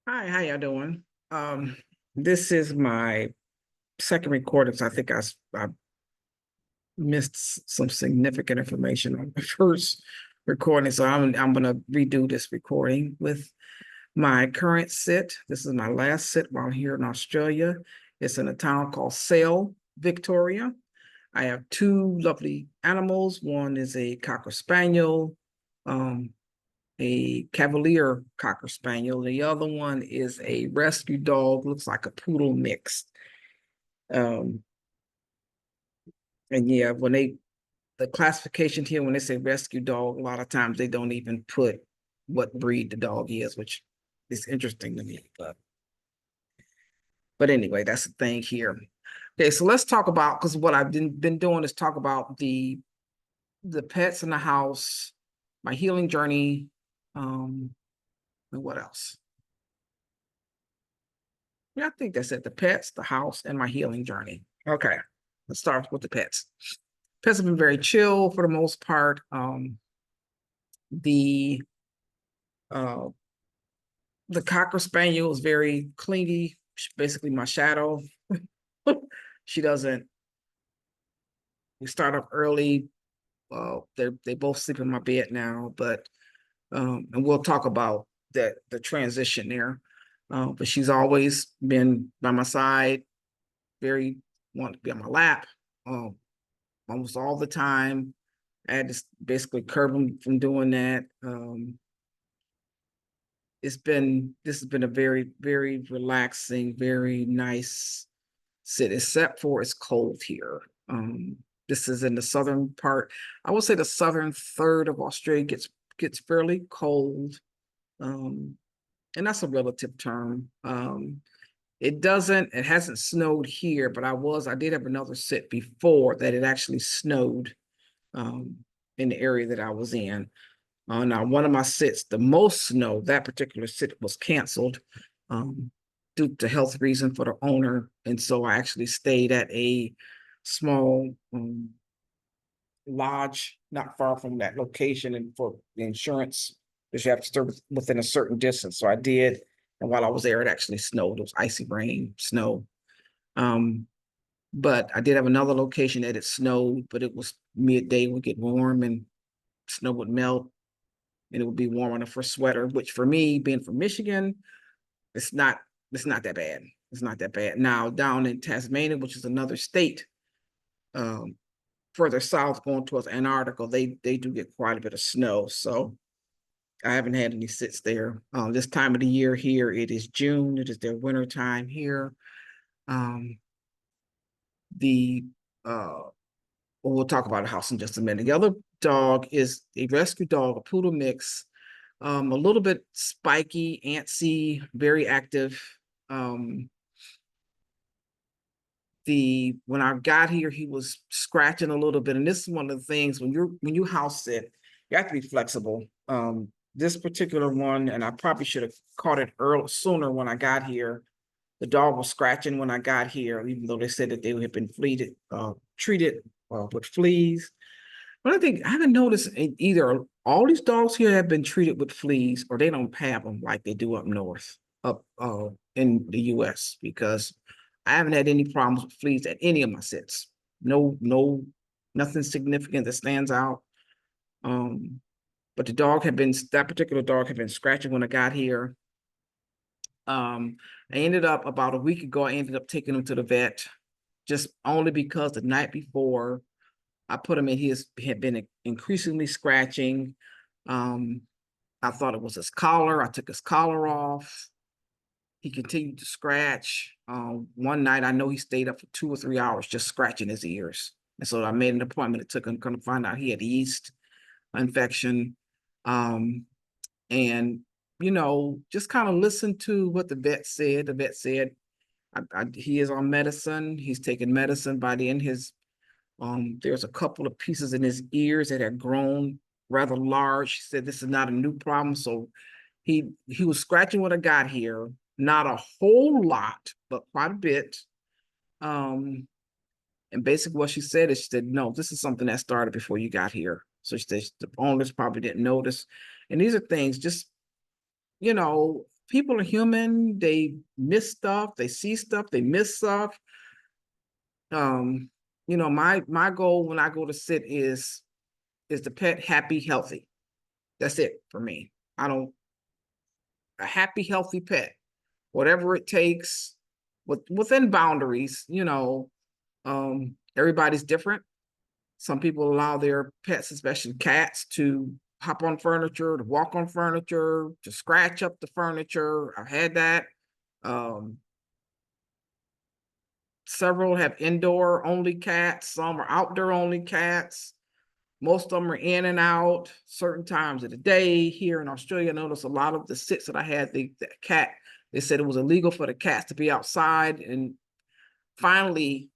Hi, how y'all doing? This is my second recording, so I think I missed some significant information on the first recording. So I'm gonna redo this recording with my current sit. This is my last sit while here in Australia. It's in a town called Sale, Victoria. I have two lovely animals. One is a Cocker Spaniel, um, a Cavalier Cocker Spaniel. The other one is a rescue dog, looks like a poodle mix. Um, and yeah, the classification here, when they say rescue dog, a lot of times they don't even put what breed the dog is, which is interesting to me. But anyway, that's the thing here. Okay, so let's talk about, because what I've been doing is talk about the pets in the house, my healing journey, and what else? Yeah, I think that's it. The pets, the house, and my healing journey. Okay, let's start with the pets. Pets have been very chill for the most part. The uh, the Cocker Spaniel is very clingy. She's basically my shadow. She doesn't. We start up early. They both sleep in my bed now, but and we'll talk about the transition there. But she's always been by my side, very want to be on my lap. Um, almost all the time. I had to basically curb them from doing that. This has been a very, very relaxing, very nice sit, except for it's cold here. This is in the southern part. I would say the southern third of Australia gets fairly cold. Um, and that's a relative term. It hasn't snowed here, but I did have another sit before that it actually snowed um, in the area that I was in. Now, one of my sits, the most snow, that particular sit was canceled um, due to health reason for the owner. And so I actually stayed at a small lodge not far from that location, and for the insurance, because you have to stay within a certain distance. So I did. And while I was there, it actually snowed. It was icy rain, snow. Um, but I did have another location that it snowed, but it was midday, would get warm and snow would melt and it would be warm enough for a sweater, which for me, being from Michigan, it's not it's not that bad. It's not that bad. Now down in Tasmania, which is another state, um, further south going towards Antarctica, they do get quite a bit of snow. So I haven't had any sits there. This time of the year here, it is June. It is their winter time here. Um, the we'll talk about a house in just a minute. The other dog is a rescue dog, a poodle mix, a little bit spiky, antsy, very active. Um, the when I got here, he was scratching a little bit, and this is one of the things when you house sit, you have to be flexible. This particular one, and I probably should have caught it early sooner when I got here. The dog was scratching when I got here, even though they said that they had been treated with fleas. But I think I haven't noticed either all these dogs here have been treated with fleas or they don't have them like they do up north, up in the US, because I haven't had any problems with fleas at any of my sits. No, nothing significant that stands out. Um, but that particular dog had been scratching when I got here. I ended up about a week ago, I ended up taking him to the vet just only because the night before I put him in, he had been increasingly scratching. Um, I thought it was his collar. I took his collar off. He continued to scratch. One night, I know he stayed up for 2 or 3 hours just scratching his ears. And so I made an appointment. It took him to find out he had yeast infection. Um, and, just kind of listen to what the vet said. The vet said he is on medicine. He's taking medicine. By the end, there's a couple of pieces in his ears that had grown rather large. He said this is not a new problem. So he was scratching when I got here, not a whole lot, but quite a bit. Um, and basically what she said is she said, no, this is something that started before you got here. So she said the owners probably didn't notice. And these are things just, you know, people are human. They miss stuff, they see stuff, they miss stuff. You know, my goal when I go to sit is the pet happy, healthy. That's it for me. I don't a happy, healthy pet, whatever it takes, within boundaries, you know. Everybody's different. Some people allow their pets, especially cats, to hop on furniture, to walk on furniture, to scratch up the furniture. I've had that. Um, Several have indoor only cats, some are outdoor only cats. Most of them are in and out certain times of the day. Here in Australia, I noticed a lot of the sits that I had, the cat, they said it was illegal for the cats to be outside. And finally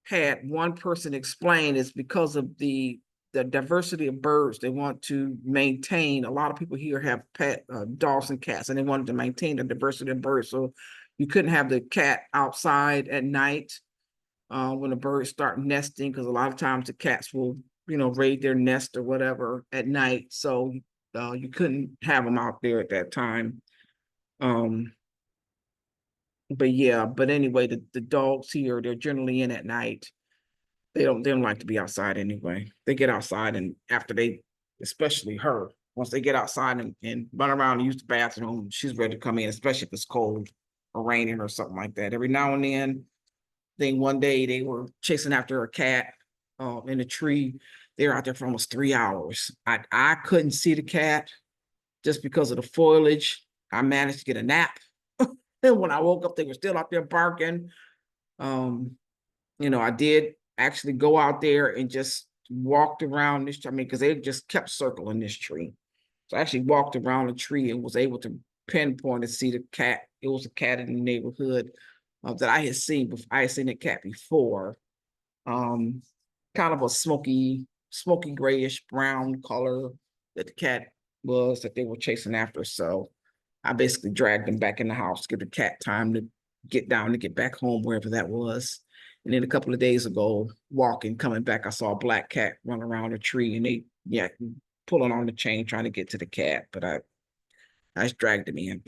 had one person explain it's because of the diversity of birds. They want to maintain, a lot of people here have pet dogs and cats, and they wanted to maintain the diversity of birds. So you couldn't have the cat outside at night when the birds start nesting, because a lot of times the cats will, you know, raid their nest or whatever at night. So you couldn't have them out there at that time. But yeah, but anyway, the dogs here, they're generally in at night. They don't like to be outside anyway. They get outside, and after they, especially her, once they get outside and run around and use the bathroom, she's ready to come in, especially if it's cold or raining or something like that. Every now and then, I think one day they were chasing after a cat in a tree. They were out there for almost 3 hours. I couldn't see the cat just because of the foliage. I managed to get a nap. And when I woke up, they were still out there barking. Um, you know, I did actually go out there and just walked around this. I mean, because they just kept circling this tree. So I actually walked around the tree and was able to pinpoint and see the cat. It was a cat in the neighborhood that I had seen before. I had seen the cat before. Um, Kind of a smoky grayish brown color that the cat was that they were chasing after. So I basically dragged them back in the house, give the cat time to get down to get back home, wherever that was. And then a couple of days ago, coming back, I saw a black cat run around a tree, and they, yeah, pulling on the chain trying to get to the cat, but I just dragged him in.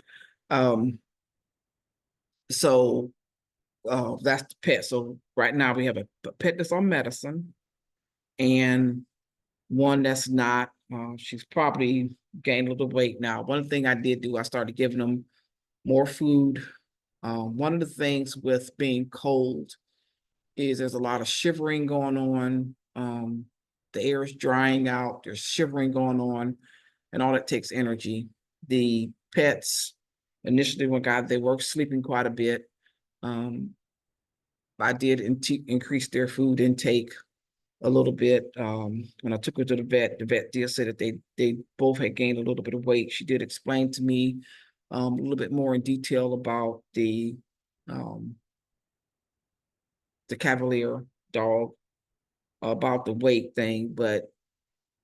Um, so that's the pet. So right now we have a pet that's on medicine and one that's not. She's probably gained a little weight now. One thing I did do, I started giving them more food. One of the things with being cold is there's a lot of shivering going on. The air is drying out, there's shivering going on, and all that takes energy. The pets, initially when they were sleeping quite a bit. I did increase their food intake a little bit. When I took her to the vet did say that they both had gained a little bit of weight. She did explain to me a little bit more in detail about the Cavalier dog, about the weight thing, but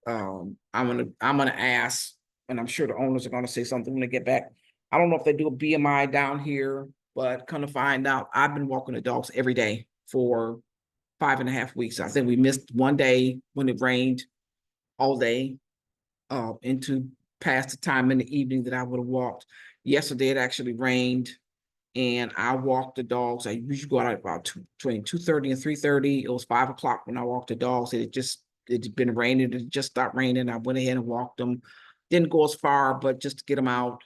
I'm gonna ask, and I'm sure the owners are gonna say something when they get back. I don't know if they do a BMI down here, but kind of find out. I've been walking the dogs every day for 5.5 weeks. I think we missed one day when it rained all day into past the time in the evening that I would have walked. Yesterday it actually rained, and I walked the dogs. I usually go out at about between 2:30 and 3:30. It was 5 o'clock when I walked the dogs. It's been raining. It just stopped raining. I went ahead and walked them. Didn't go as far, but just to get them out.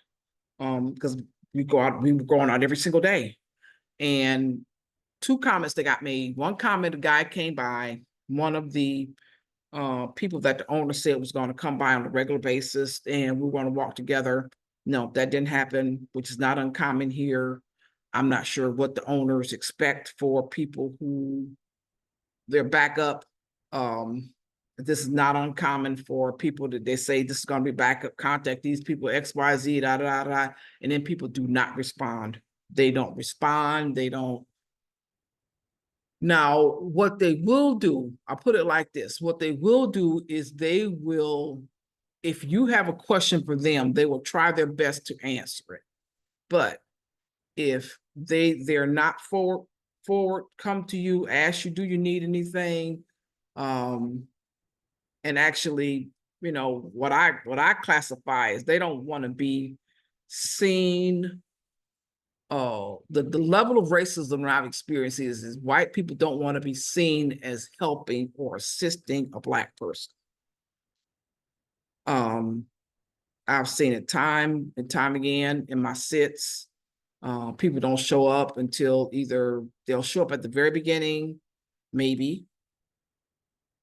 Because we were going out every single day. And two comments that got made. One comment, a guy came by, one of the people that the owner said was going to come by on a regular basis and we were going to walk together. No, that didn't happen, which is not uncommon here. I'm not sure what the owners expect for people who they're back up. This is not uncommon for people that they say this is going to be backup, contact these people, XYZ, da, da, da, and then people do not respond. They don't respond. They don't. Now, what they will do, I'll put it like this. What they will do is they will, if you have a question for them, they will try their best to answer it. But if they're not forward, come to you, ask you, do you need anything? And actually, you know, what I classify is they don't want to be seen the level of racism that I've experienced is white people don't want to be seen as helping or assisting a Black person. I've seen it time and time again in my sits. People don't show up until either they'll show up at the very beginning, maybe,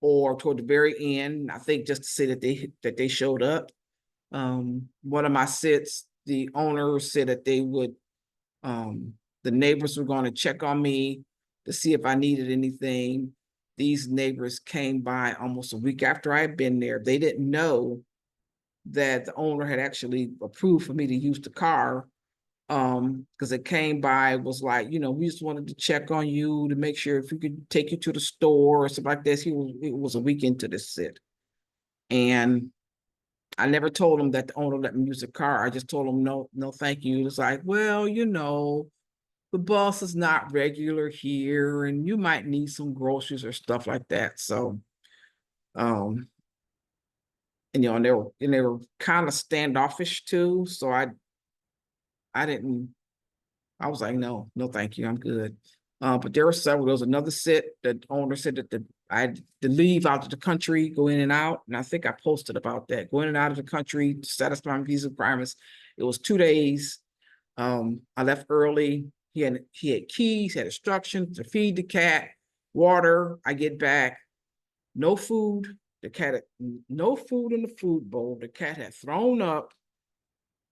or toward the very end. I think just to say that they showed up. One of my sits, the owner said that they would, the neighbors were going to check on me to see if I needed anything. These neighbors came by almost a week after I had been there. They didn't know that the owner had actually approved for me to use the car, because it came by, was like, we just wanted to check on you to make sure if we could take you to the store or something like this. It was a week into this sit. And I never told him that the owner let me use the car. I just told him, no, thank you. It's like, well, the bus is not regular here and you might need some groceries or stuff like that. So, and they were kind of standoffish too. So I was like, no, thank you. I'm good. But there was another sit that owner said that I had to leave out of the country, go in and out. And I think I posted about that, going in and out of the country to satisfy my visa requirements. It was 2 days. I left early. He had keys, had instructions to feed the cat, water. I get back, no food. The cat had no food in the food bowl. The cat had thrown up.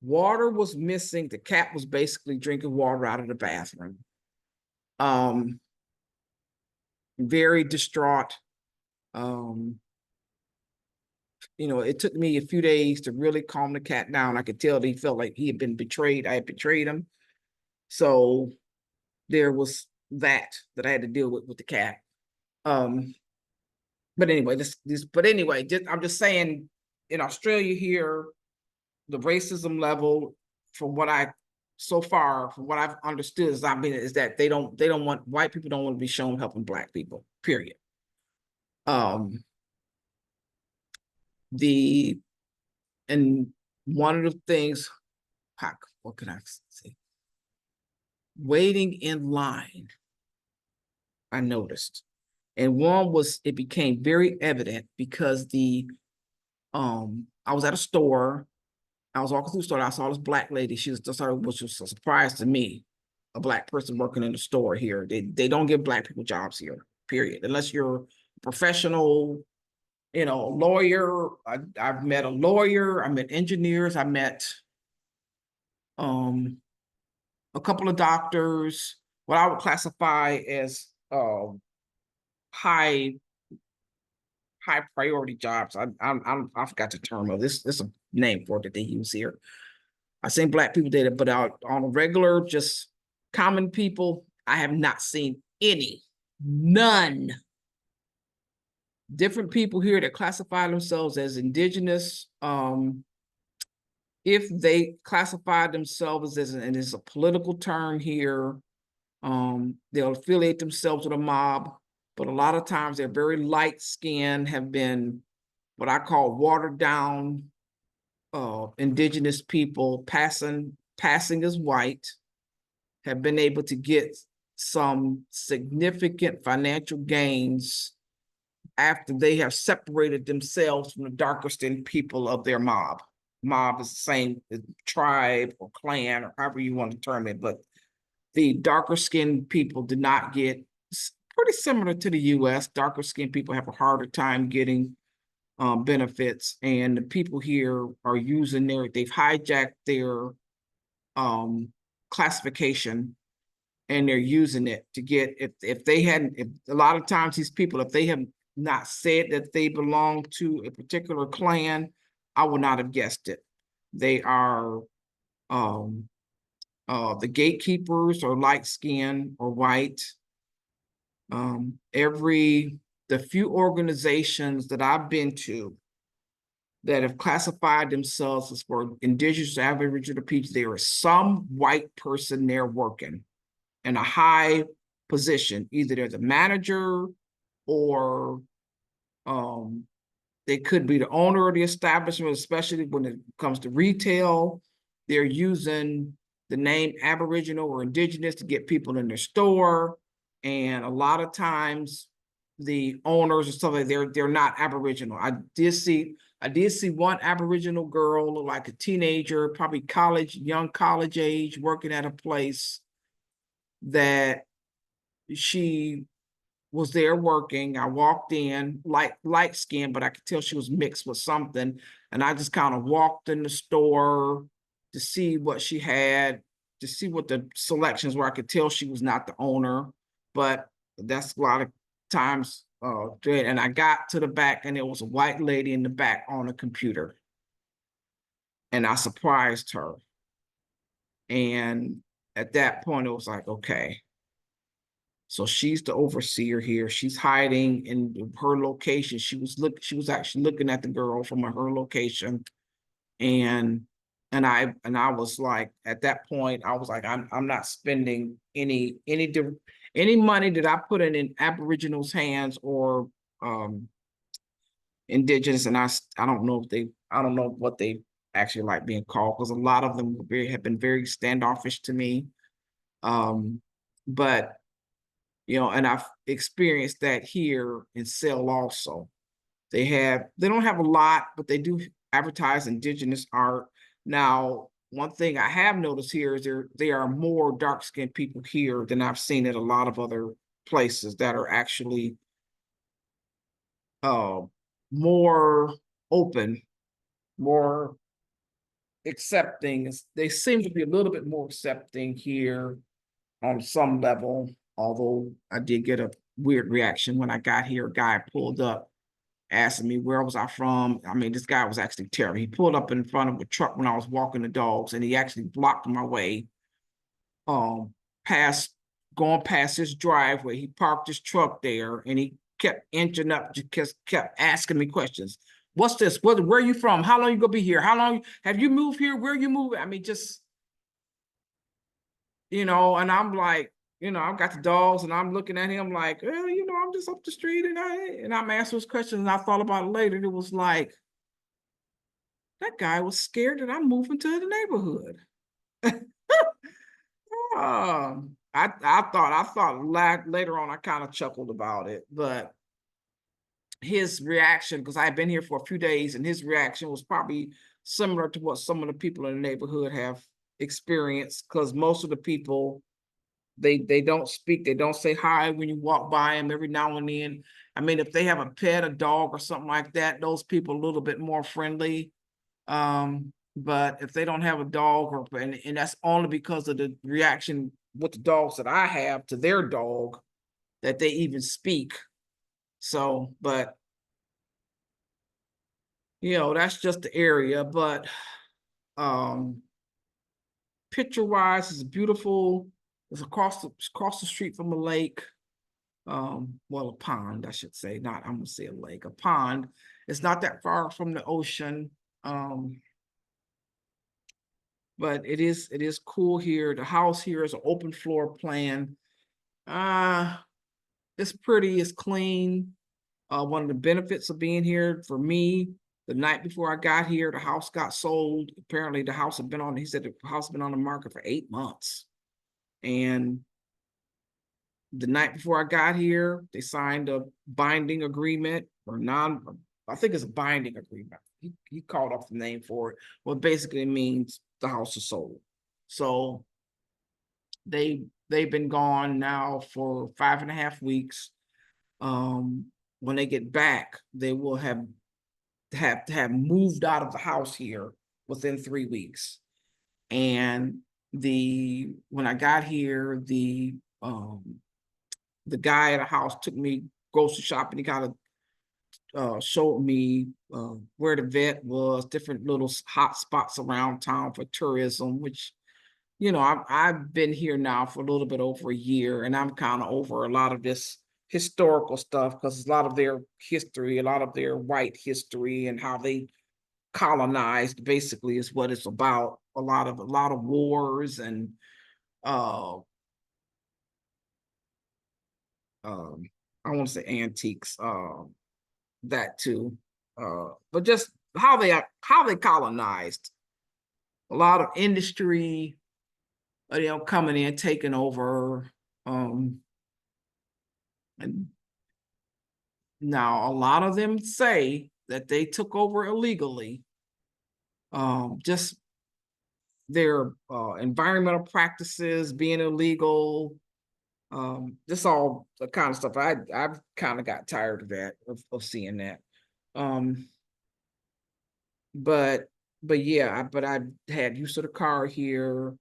Water was missing. The cat was basically drinking water out of the bathroom. Very distraught. It took me a few days to really calm the cat down. I could tell that he felt like he had been betrayed. I had betrayed him. So there was that I had to deal with the cat. But anyway, I'm just saying, in Australia here, the racism level, from what I've understood, is that they don't want, white people don't want to be shown helping Black people, period. And one of the things, what can I say? Waiting in line, I noticed. And one was, it became very evident because I was at a store. I was walking through the store. I saw this Black lady. She was just, which was a surprise to me, a Black person working in the store here. They don't give Black people jobs here, period. Unless you're a professional, lawyer. I've met a lawyer. I met engineers. I met a couple of doctors, what I would classify as high priority jobs. I forgot the term of this. There's a name for it that they use here. I seen Black people did it, but on a regular, just common people, I have not seen none. Different people here that classify themselves as indigenous, if they classify themselves as, and it's a political term here, they'll affiliate themselves with a mob, but a lot of times they're very light skinned, have been what I call watered down indigenous people, passing as white, have been able to get some significant financial gains after they have separated themselves from the darker skinned people of their mob. Mob is the same tribe or clan or however you want to term it, but the darker skinned people did not get, pretty similar to the US. Darker skinned people have a harder time getting benefits, and the people here are using they've hijacked their classification, and they're using it to get, if a lot of times these people, if they have not said that they belong to a particular clan, I would not have guessed it. They are the gatekeepers are light skinned or white. The few organizations that I've been to that have classified themselves as for indigenous, Aboriginal people, there is some white person there working in a high position. Either they're the manager or they could be the owner of the establishment, especially when it comes to retail. They're using the name Aboriginal or Indigenous to get people in their store. And a lot of times the owners or stuff like they're not Aboriginal. I did see one Aboriginal girl, look like a teenager, probably young college age, working at a place that she was there working. I walked in, light skin, but I could tell she was mixed with something. And I just kind of walked in the store to see what she had, to see what the selections were. I could tell she was not the owner, but that's a lot of times. And I got to the back, and there was a white lady in the back on a computer, and I surprised her. And at that point, it was like, okay. So she's the overseer here. She's hiding in her location. She was actually looking at the girl from her location. And I was like, at that point, I was like, I'm not spending any money that I put in Aboriginals' hands or Indigenous. And I don't know what they actually like being called, because a lot of them have been very standoffish to me. But and I've experienced that here in Sale also. They don't have a lot, but they do advertise Indigenous art. Now, one thing I have noticed here is there are more dark-skinned people here than I've seen at a lot of other places that are actually more open, more accepting. They seem to be a little bit more accepting here on some level, although I did get a weird reaction when I got here. A guy pulled up asking me where was I from. I mean, this guy was actually terrible. He pulled up in front of a truck when I was walking the dogs, and he actually blocked my way going past his driveway. He parked his truck there, and he kept inching up, just kept asking me questions. What's this? Where are you from? How long you gonna be here? How long have you moved here? Where are you moving? I mean, just and I'm like, I've got the dogs, and I'm looking at him like, well, I'm just up the street, and I'm asking those questions, and I thought about it later. It was like, that guy was scared that I'm moving to the neighborhood. I thought later on, I kind of chuckled about it, but his reaction, because I had been here for a few days, and his reaction was probably similar to what some of the people in the neighborhood have experienced, because most of the people, they don't speak, they don't say hi when you walk by them. Every now and then, I mean, if they have a pet, a dog or something like that, those people are a little bit more friendly. But if they don't have a dog, and that's only because of the reaction with the dogs that I have to their dog, that they even speak. So, but that's just the area. But picture wise, it's beautiful. It's across the street from a lake. Well, a pond, I should say. I'm gonna say a lake, a pond. It's not that far from the ocean. But it is cool here. The house here is an open floor plan. It's pretty, it's clean. One of the benefits of being here for me, the night before I got here, the house got sold. Apparently the house had been on, he said the house had been on the market for 8 months. And the night before I got here, they signed a binding agreement, I think it's a binding agreement. He called off the name for it. Well, basically it means the house is sold. So they've been gone now for 5.5 weeks. When they get back, they will have moved out of the house here within 3 weeks. And when I got here, the guy at the house took me grocery shopping. He kind of showed me where the vet was, different little hot spots around town for tourism, which, I've been here now for a little bit over a year, and I'm kind of over a lot of this historical stuff, because a lot of their history, a lot of their white history and how they colonized basically is what it's about. A lot of wars and I want to say antiques, that too, but just how they colonized. A lot of industry, coming in, taking over. And now a lot of them say that they took over illegally. Just their environmental practices being illegal, just all the kind of stuff. I've kind of got tired of that, of seeing that. But yeah, but I had use of the car here,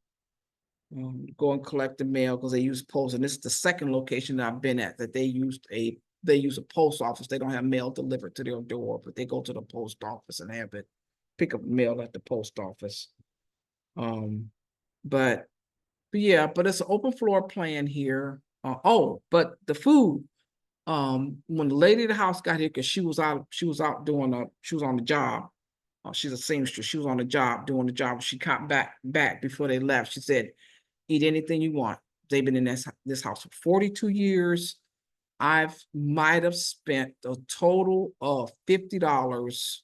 go and collect the mail because they use post, and this is the second location that I've been at that they use a post office. They don't have mail delivered to their door, but they go to the post office and have it pick up mail at the post office. But yeah, but it's an open floor plan here. But the food, when the lady of the house got here, because she was out doing she was on the job. She's a seamstress. She was on the job doing the job. She came back before they left. She said, "Eat anything you want." They've been in this house for 42 years. Might have spent a total of $50.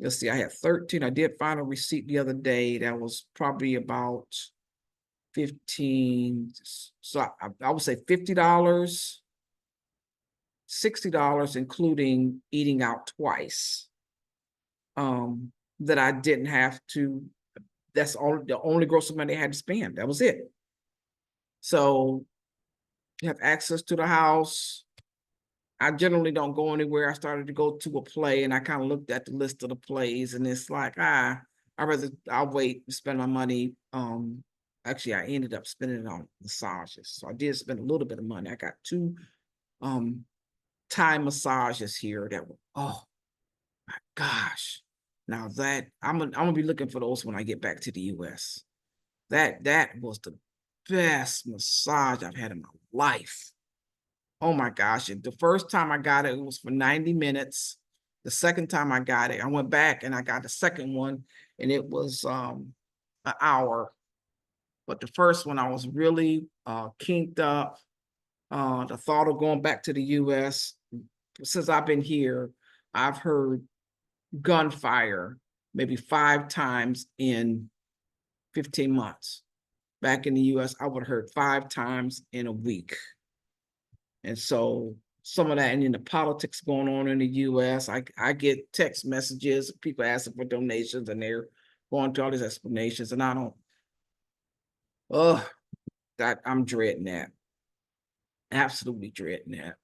Let's see, I had 13. I did find a receipt the other day that was probably about 15. So I would say $50, $60, including eating out twice. That I didn't have to. That's the only grocery money I had to spend. That was it. So you have access to the house. I generally don't go anywhere. I started to go to a play, and I kind of looked at the list of the plays, and it's like, I'll wait and spend my money. Actually, I ended up spending it on massages. So I did spend a little bit of money. I got 2 Thai massages here that were, oh my gosh. Now that I'm gonna be looking for those when I get back to the US. That was the best massage I've had in my life. Oh my gosh. The first time I got it, it was for 90 minutes. The second time I got it, I went back and I got the second one, and it was an hour. But the first one, I was really kinked up. The thought of going back to the US. Since I've been here, I've heard gunfire maybe 5 times in 15 months. Back in the US, I would have heard 5 times in a week. And so some of that, and then the politics going on in the US, I get text messages, people asking for donations, and they're going through all these explanations, and I don't, that I'm dreading that. Absolutely dreading that.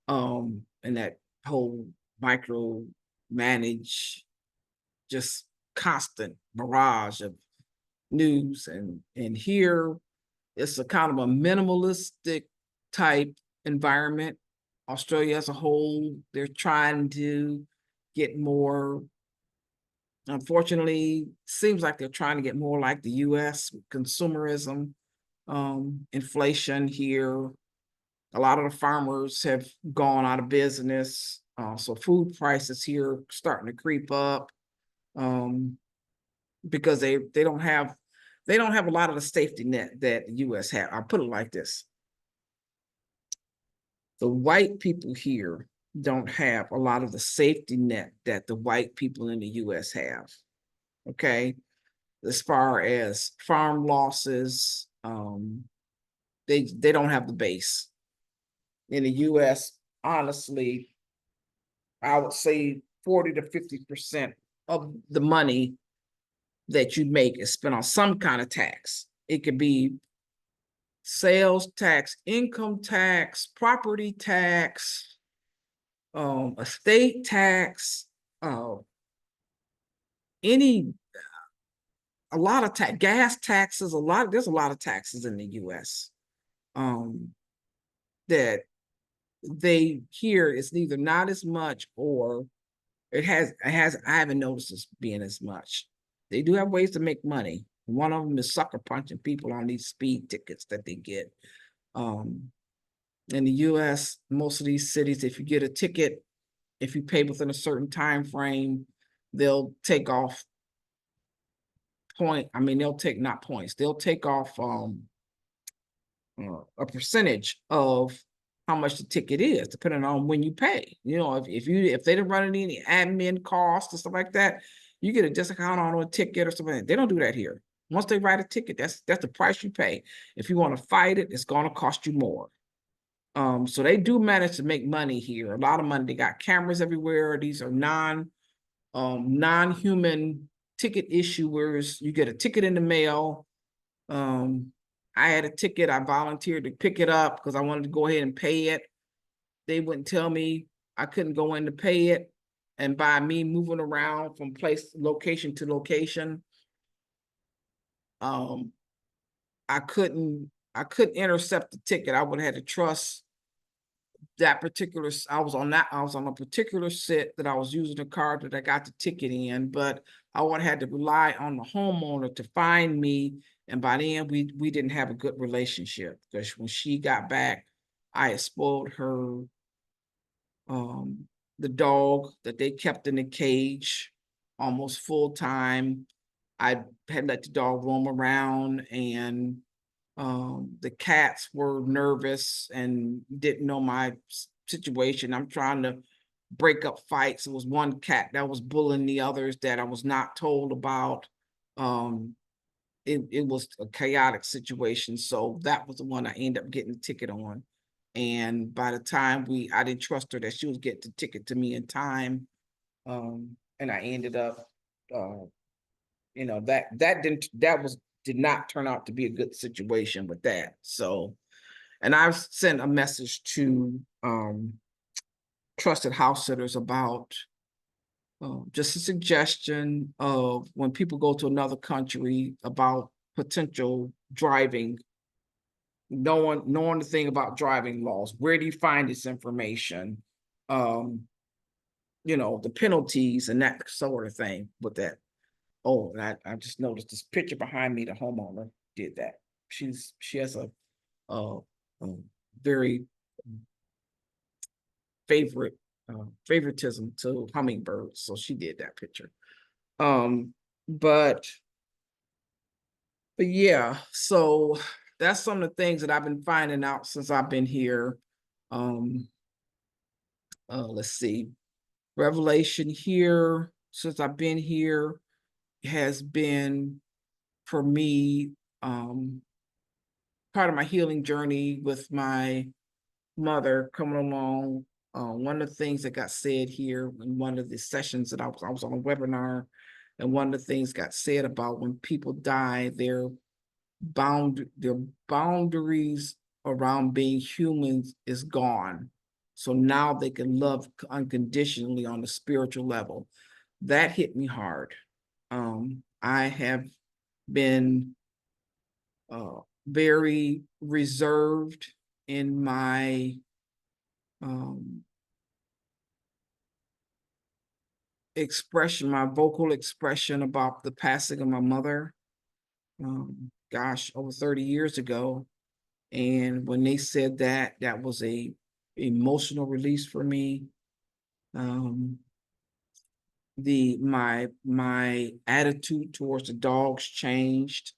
And that whole micro manage, just constant barrage of news, and here it's a kind of a minimalistic type environment. Australia as a whole, they're trying to get more, unfortunately, seems like they're trying to get more like the US, consumerism, inflation here. A lot of the farmers have gone out of business. So food prices here starting to creep up, because they don't have a lot of the safety net that the US have. I'll put it like this. The white people here don't have a lot of the safety net that the white people in the US have. Okay. As far as farm losses, they don't have the base. In the US, honestly, I would say 40 to 50% of the money that you make is spent on some kind of tax. It could be sales tax, income tax, property tax, estate tax, a lot of tax, gas taxes, there's a lot of taxes in the US that they hear is neither not as much, or I haven't noticed this being as much. They do have ways to make money. One of them is sucker punching people on these speed tickets that they get. In the US, most of these cities, if you get a ticket, if you pay within a certain time frame, they'll take off they'll take not points, they'll take off a percentage of how much the ticket is, depending on when you pay. You know, if they don't run any admin costs and stuff like that, you get a discount on a ticket or something. They don't do that here. Once they write a ticket, that's the price you pay. If you want to fight it, it's going to cost you more. So they do manage to make money here, a lot of money. They got cameras everywhere. These are non-human ticket issuers. You get a ticket in the mail. I had a ticket. I volunteered to pick it up because I wanted to go ahead and pay it. They wouldn't tell me I couldn't go in to pay it. And by me moving around from location to location, I couldn't intercept the ticket. I would have had to trust that particular, I was on a particular set that I was using the card that I got the ticket in, but I would have had to rely on the homeowner to find me. And by then we didn't have a good relationship, because when she got back, I had spoiled her, the dog that they kept in a cage almost full time. I had let the dog roam around, and the cats were nervous and didn't know my situation. I'm trying to break up fights. It was one cat that was bullying the others that I was not told about. It was a chaotic situation. So that was the one I ended up getting the ticket on. And by the time I didn't trust her that she was getting the ticket to me in time. And I ended up, that did not turn out to be a good situation with that. So, and I've sent a message to trusted house sitters about just a suggestion of when people go to another country about potential driving, knowing the thing about driving laws. Where do you find this information? The penalties and that sort of thing with that. Oh, and I just noticed this picture behind me. The homeowner did that. She has a very favoritism to hummingbirds, so she did that picture. But yeah, so that's some of the things that I've been finding out since I've been here. Let's see, revelation here since I've been here has been, for me, part of my healing journey with my mother coming along. One of the things that got said here in one of the sessions that I was on a webinar, and one of the things got said about when people die, their boundaries around being humans is gone. So now they can love unconditionally on the spiritual level. That hit me hard. I have been very reserved in my expression, my vocal expression about the passing of my mother. Gosh, over 30 years ago. And when they said that, that was a emotional release for me. My attitude towards the dogs changed.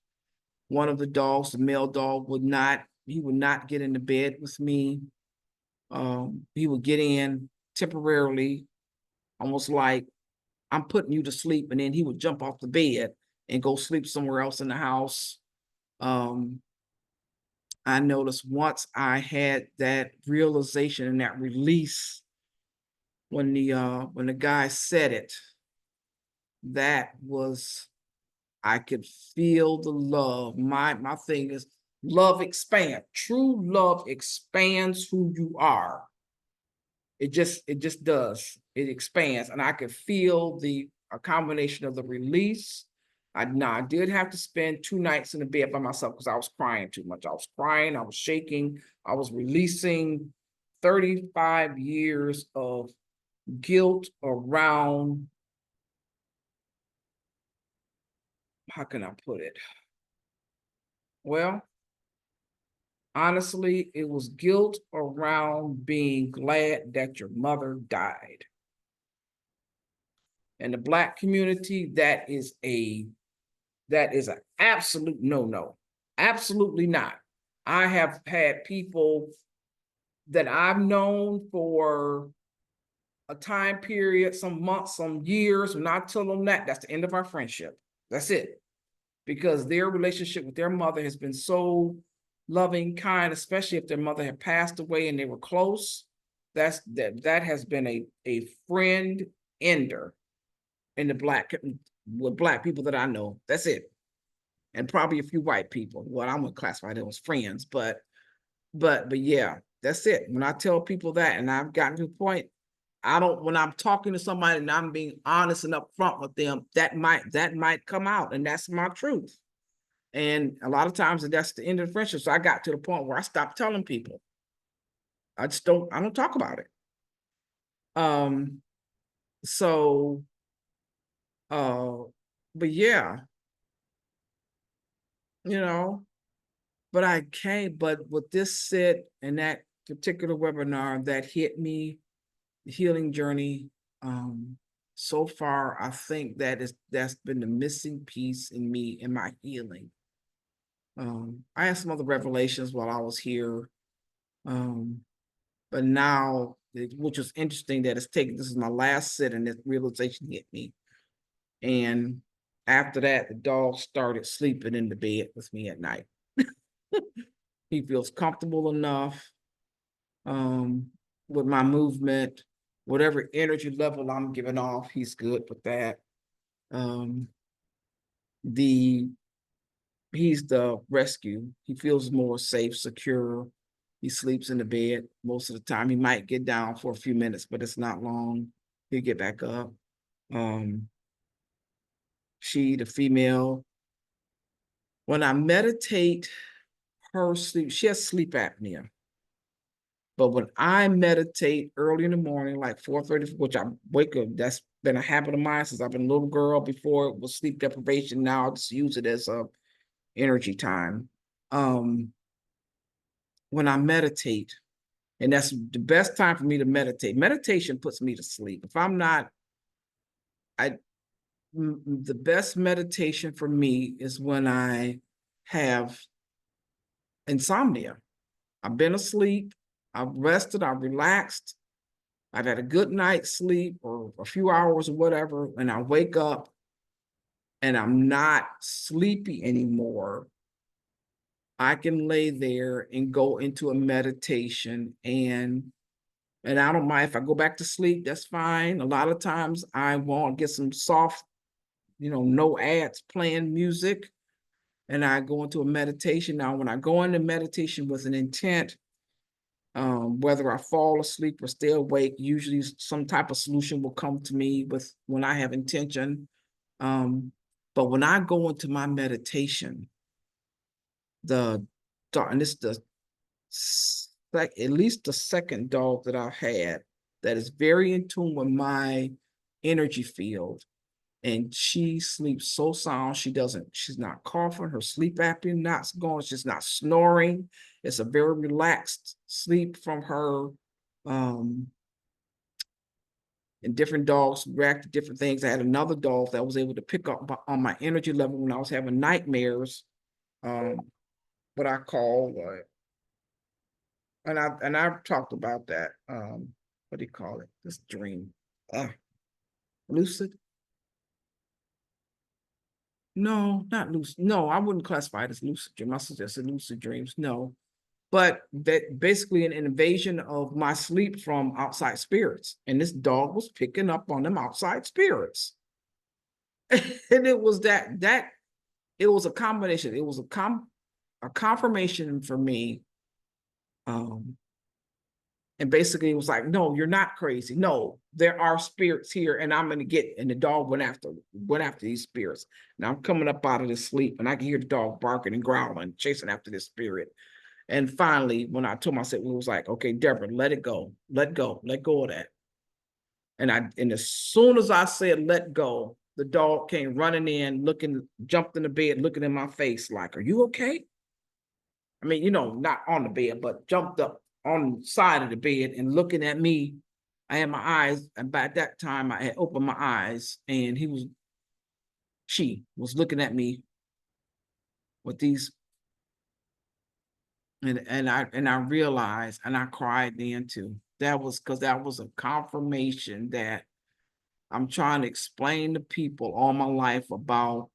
One of the dogs, the male dog, would not get into bed with me. He would get in temporarily, almost like I'm putting you to sleep, and then he would jump off the bed and go sleep somewhere else in the house. I noticed once I had that realization and that release, when the guy said it, that was, I could feel the love. My thing is, love expands. True love expands who you are. It just does. It expands, and I could feel a combination of the release. I did have to spend 2 nights in the bed by myself because I was crying too much. I was crying, I was shaking, I was releasing 35 years of guilt around, how can I put it? Well, honestly, it was guilt around being glad that your mother died. In the Black community, that is an absolute no-no. Absolutely not. I have had people that I've known for a time period, some months, some years, when I tell them that's the end of our friendship. That's it. because their relationship with their mother has been so loving, kind, especially if their mother had passed away and they were close. That has been a friend ender in the with Black people that I know. That's it. And probably a few white people. Well, I'm gonna classify them as friends, but yeah, that's it. When I tell people that, and I've gotten to the point, I don't, when I'm talking to somebody and I'm being honest and upfront with them, that might come out, and that's my truth. And a lot of times that's the end of the friendship. So I got to the point where I stopped telling people. I don't talk about it. Um, so uh, but yeah, you know, but I can't, but with this sit and that particular webinar that hit me, the healing journey, so far, I think that's been the missing piece in me in my healing. I had some other revelations while I was here. But now, which was interesting that this is my last sit and this realization hit me. And after that, the dog started sleeping in the bed with me at night. He feels comfortable enough with my movement, whatever energy level I'm giving off, he's good with that. He's the rescue. He feels more safe, secure. He sleeps in the bed most of the time. He might get down for a few minutes, but it's not long. He'll get back up. She, the female, when I meditate her sleep, she has sleep apnea. But when I meditate early in the morning, like 4:30, which I wake up, that's been a habit of mine since I've been a little girl. Before it was sleep deprivation. Now I just use it as a energy time. When I meditate, and that's the best time for me to meditate. Meditation puts me to sleep. If I'm not, the best meditation for me is when I have insomnia. I've been asleep, I've rested, I've relaxed, I've had a good night's sleep or a few hours or whatever, and I wake up and I'm not sleepy anymore. I can lay there and go into a meditation, and I don't mind if I go back to sleep, that's fine. A lot of times I won't get some soft, no ads playing music, and I go into a meditation. Now, when I go into meditation with an intent, whether I fall asleep or stay awake, usually some type of solution will come to me when I have intention. But when I go into my meditation, and this is like at least the second dog that I've had that is very in tune with my energy field, and she sleeps so sound. She's not coughing, her sleep apnea not going, she's not snoring. It's a very relaxed sleep from her. And different dogs react to different things. I had another dog that was able to pick up on my energy level when I was having nightmares. What I call and I've talked about that. What do you call it? This dream. Lucid? No, not lucid. No, I wouldn't classify it as lucid dream. I suggested lucid dreams. No. But that basically an invasion of my sleep from outside spirits. And this dog was picking up on them outside spirits. And it was it was a combination. It was a confirmation for me. And basically it was like, no, you're not crazy. No, there are spirits here, and I'm gonna get, and the dog went after these spirits. Now I'm coming up out of this sleep, and I can hear the dog barking and growling, chasing after this spirit. And finally, when I told myself, it was like, okay, Deborah, let it go, let go of that. And as soon as I said let go, the dog came running in, jumped in the bed, looking in my face like, are you okay? I mean, not on the bed, but jumped up on the side of the bed and looking at me. I had my eyes, and by that time I had opened my eyes, and she was looking at me with these, and I realized, and I cried then too. That was because that was a confirmation that I'm trying to explain to people all my life about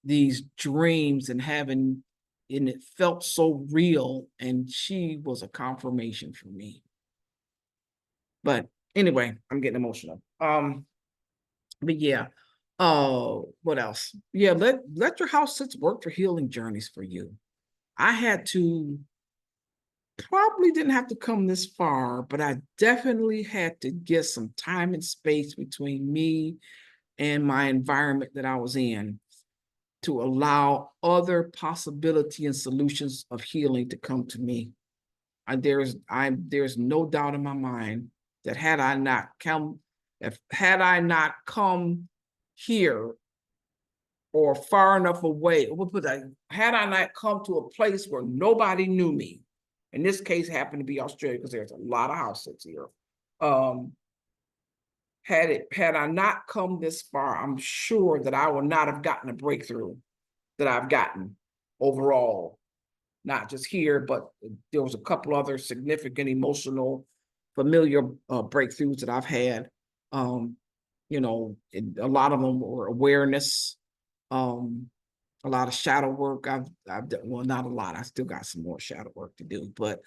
these dreams and having, and it felt so real. And she was a confirmation for me. But anyway, I'm getting emotional. But yeah. What else? Yeah, let your house sits work for healing journeys for you. I had to probably didn't have to come this far, but I definitely had to get some time and space between me and my environment that I was in to allow other possibility and solutions of healing to come to me. There's no doubt in my mind that had I not come here or far enough away, had I not come to a place where nobody knew me, in this case happened to be Australia because there's a lot of houses here. Had I not come this far, I'm sure that I would not have gotten a breakthrough that I've gotten overall, not just here, but there was a couple other significant emotional, familiar breakthroughs that I've had. You know, a lot of them were awareness, um, a lot of shadow work. I've done, well, not a lot. I still got some more shadow work to do, but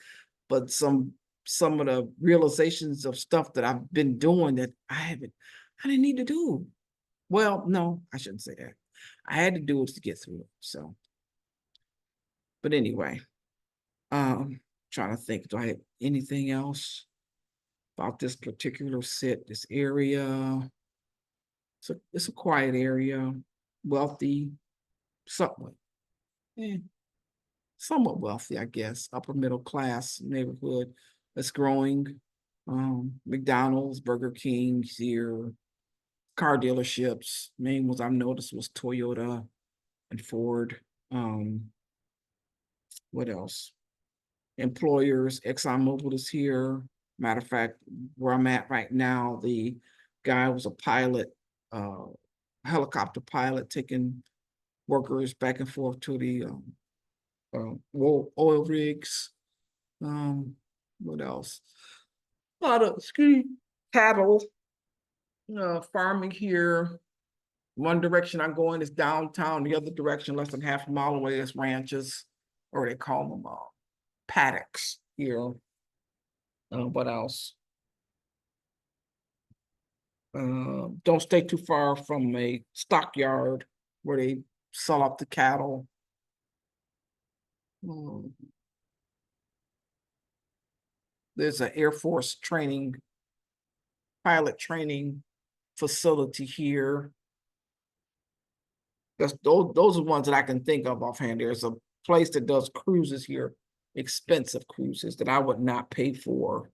some of the realizations of stuff that I've been doing that I didn't need to do. Well, no, I shouldn't say that. I had to do it to get through it. So, but anyway, trying to think, do I have anything else about this particular this area? So it's a quiet area, wealthy, somewhat, eh, somewhat wealthy, I guess, upper middle class neighborhood that's growing. McDonald's, Burger King here, car dealerships. Main ones I've noticed was Toyota and Ford. What else? Employers, ExxonMobil is here. Matter of fact, where I'm at right now, the guy was a pilot, helicopter pilot, taking workers back and forth to the oil rigs. What else? A lot of cattle, farming here. One direction I'm going is downtown. The other direction, less than half a mile away, is ranches, or they call them paddocks here. What else? Don't stay too far from a stockyard where they sell up the cattle. There's an Air Force pilot training facility here. Those are ones that I can think of offhand. There's a place that does cruises here, expensive cruises that I would not pay for.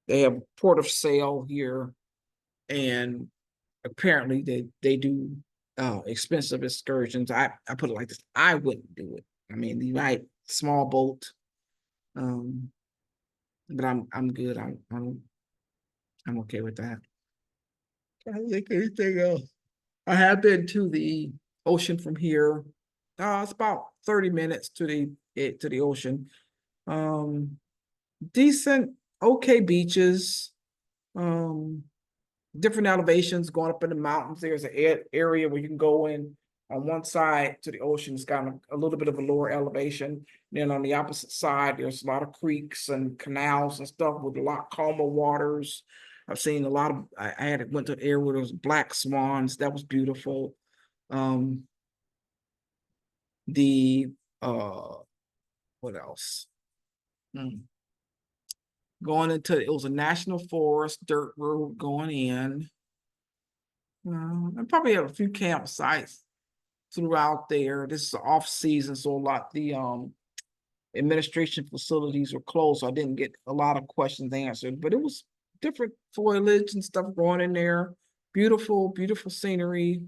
They have port of sale here, and apparently they do expensive excursions. I put it like this: I wouldn't do it. I mean, you might small boat, but I'm good. I'm okay with that. I don't think anything else. I have been to the ocean from here. It's about 30 minutes to the ocean. Decent, okay beaches. Different elevations going up in the mountains. There's an area where you can go in on one side to the ocean. It's got a little bit of a lower elevation. Then on the opposite side, there's a lot of creeks and canals and stuff with a lot calmer waters. I've seen a lot of, went to an area where there was black swans. That was beautiful. The what else? Going into, it was a national forest, dirt road going in. I probably have a few campsites throughout there. This is off season, so a lot the administration facilities were closed, so I didn't get a lot of questions answered. But it was different foliage and stuff growing in there. Beautiful, beautiful scenery.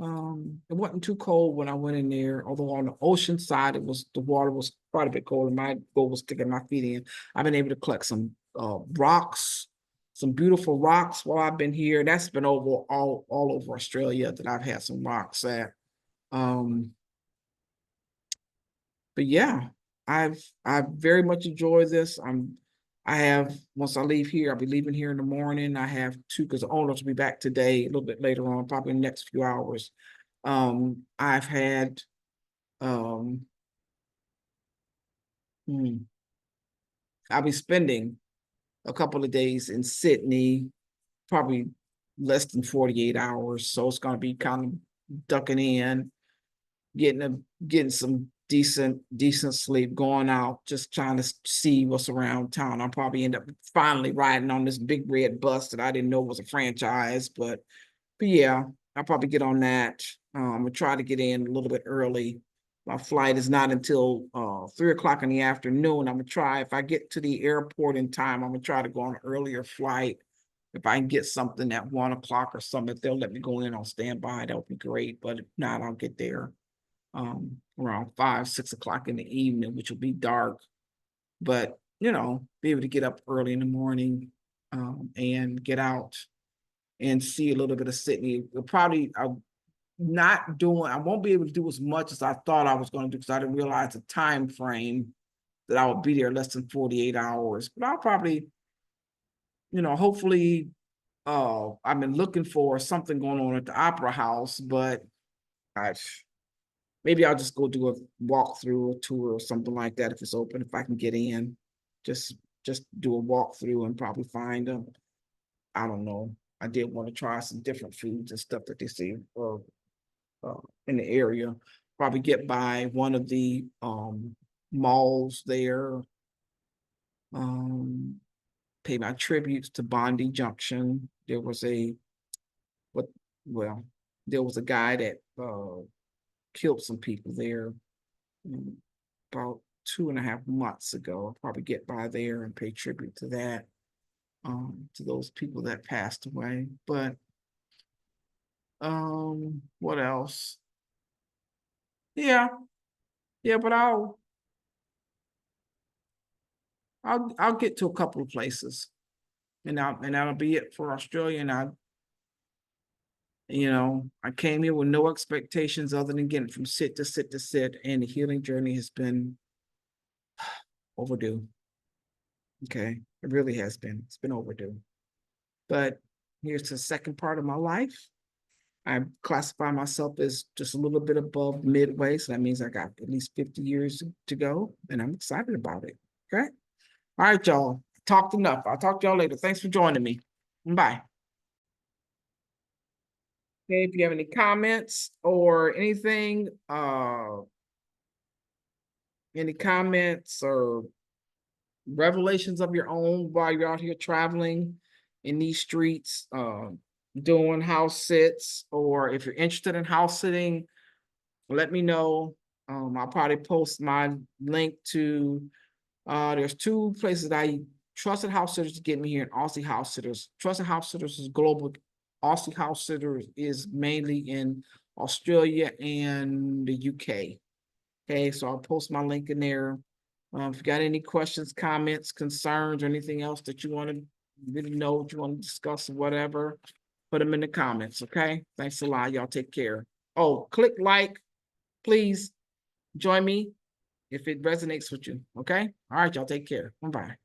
It wasn't too cold when I went in there, although on the ocean side, the water was quite a bit colder. My goal was sticking my feet in. I've been able to collect some rocks, some beautiful rocks while I've been here. That's been all over Australia that I've had some rocks at. But yeah, I've very much enjoyed this. Once I leave here, I'll be leaving here in the morning. I have two, because the owners will be back today, a little bit later on, probably in the next few hours. I've had, I'll be spending a couple of days in Sydney, probably less than 48 hours. So it's gonna be kind of ducking in, getting some decent sleep, going out, just trying to see what's around town. I'll probably end up finally riding on this big red bus that I didn't know was a franchise, but yeah, I'll probably get on that. I'm gonna try to get in a little bit early. My flight is not until 3 o'clock in the afternoon. I'm gonna try, if I get to the airport in time, I'm gonna try to go on an earlier flight. If I can get something at 1 o'clock or something, if they'll let me go in on standby, that would be great. But if not, I'll get there around 5, 6 o'clock in the evening, which will be dark. But be able to get up early in the morning and get out and see a little bit of Sydney. I won't be able to do as much as I thought I was going to do because I didn't realize the time frame that I would be there less than 48 hours. But I'll probably, hopefully, I've been looking for something going on at the Opera House, but maybe I'll just go do a walkthrough, a tour or something like that if it's open, if I can get in. Just do a walkthrough and probably find them. I don't know. I did want to try some different foods and stuff that they see in the area. Probably get by one of the malls there. Pay my tributes to Bondi Junction. There was a guy that killed some people there about 2.5 months ago. I'll probably get by there and pay tribute to that, to those people that passed away. But what else? Yeah, but I'll get to a couple of places, and that'll be it for Australia. And I came here with no expectations other than getting from sit to sit to sit, and the healing journey has been overdue. Okay, it really has been. It's been overdue. But here's the second part of my life. I classify myself as just a little bit above midway, so that means I got at least 50 years to go, and I'm excited about it. Okay. All right, y'all. Talked enough. I'll talk to y'all later. Thanks for joining me. Bye. Okay, if you have any comments or anything, any comments or revelations of your own while you're out here traveling in these streets, doing house sits, or if you're interested in house sitting, let me know. I'll probably post my link to, there's 2 places that I trusted house sitters to get me here, in Aussie House Sitters. Trusted House Sitters is global. Aussie House Sitters is mainly in Australia and the UK. Okay, so I'll post my link in there. If you got any questions, comments, concerns, or anything else that you want to really know, what you want to discuss, or whatever, put them in the comments. Okay, thanks a lot. Y'all take care. Oh, click like, please. Join me if it resonates with you. Okay, all right, y'all take care. Bye.